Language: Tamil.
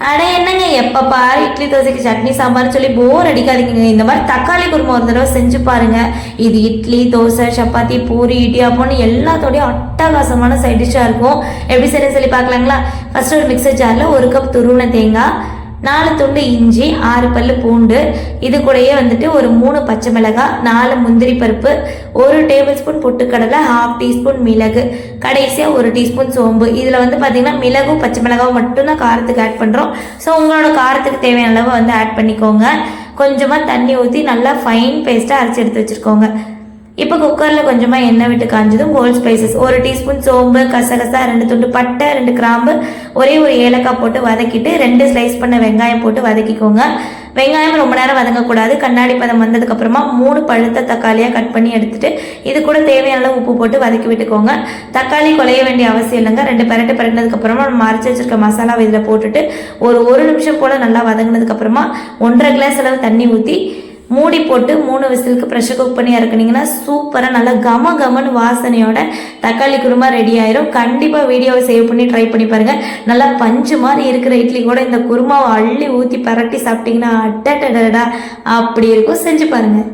அட என்னங்க எப்போ பாரு இட்லி தோசைக்கு சட்னி சாம்பார்னு சொல்லி போர் அடிக்காதீங்க. இந்த மாதிரி தக்காளி குருமா ஒரு தடவை செஞ்சு பாருங்க. இது இட்லி தோசை சப்பாத்தி பூரி இடியாப்பம்னு எல்லாத்தோடையும் அட்டகாசமான சைட் டிஷ்ஷாக இருக்கும். எப்படி செய்யணும்னு சொல்லி பார்க்கலாங்களா? ஃபர்ஸ்ட் ஒரு மிக்சர் ஜாரில் 1 கப் துருவின தேங்காய், 4 துண்டு இஞ்சி, 6 பல்லு பூண்டு, இது கூடயே வந்துட்டு ஒரு 3 பச்சை மிளகாய், 4 முந்திரி பருப்பு, 1 டேபிள் ஸ்பூன் பொட்டுக்கடலை, 1/2 டீஸ்பூன் மிளகு, கடைசியாக 1 டீஸ்பூன் சோம்பு. இதில் வந்து பார்த்தீங்கன்னா மிளகும் பச்சை மிளகாவும் மட்டும்தான் காரத்துக்கு ஆட் பண்ணுறோம். ஸோ உங்களோட காரத்துக்கு தேவையான அளவு வந்து ஆட் பண்ணிக்கோங்க. கொஞ்சமாக தண்ணி ஊற்றி நல்லா ஃபைன் பேஸ்ட்டாக அரைச்சி எடுத்து வச்சுருக்கோங்க. இப்போ குக்கரில் கொஞ்சமாக எண்ணெய் விட்டு காஞ்சதும் ஹோல் ஸ்பைசஸ் 1 டீஸ்பூன் சோம்பு, கசகசா, 2 துண்டு பட்டை, 2 கிராம்பு, ஒரே ஒரு ஏலக்காய் போட்டு வதக்கிட்டு 2 ஸ்லைஸ் பண்ண வெங்காயம் போட்டு வதக்கிக்கோங்க. வெங்காயம் ரொம்ப நேரம் வதங்கக்கூடாது. கண்ணாடி பதம் வந்ததுக்கப்புறமா 3 பழுத்த தக்காளியாக கட் பண்ணி எடுத்துட்டு இது கூட தேவையான அளவு உப்பு போட்டு வதக்கி விட்டுக்கோங்க. தக்காளி குலைய வேண்டிய அவசியம் இல்லைங்க. 2 பரட்டினதுக்கப்புறமா நம்ம அரைச்சி வச்சிருக்க மசாலாவை இதில் போட்டுட்டு ஒரு நிமிஷம் போல் நல்லா வதங்கினதுக்கப்புறமா 1.5 கிளாஸ் அளவு தண்ணி ஊற்றி மூடி போட்டு 3 விசிலுக்கு ப்ரெஷர் குக் பண்ணி இறக்குனீங்கன்னா சூப்பராக நல்லா கமன்னு வாசனையோட தக்காளி குருமா ரெடி ஆயிரும். கண்டிப்பாக வீடியோவை சேவ் பண்ணி ட்ரை பண்ணி பாருங்கள். நல்லா பஞ்சு மாதிரி இருக்கிற இட்லி கூட இந்த குருமாவை அள்ளி ஊற்றி பரட்டி சாப்பிட்டீங்கன்னா அட்டடடா அப்படி இருக்கும். செஞ்சு பாருங்கள்.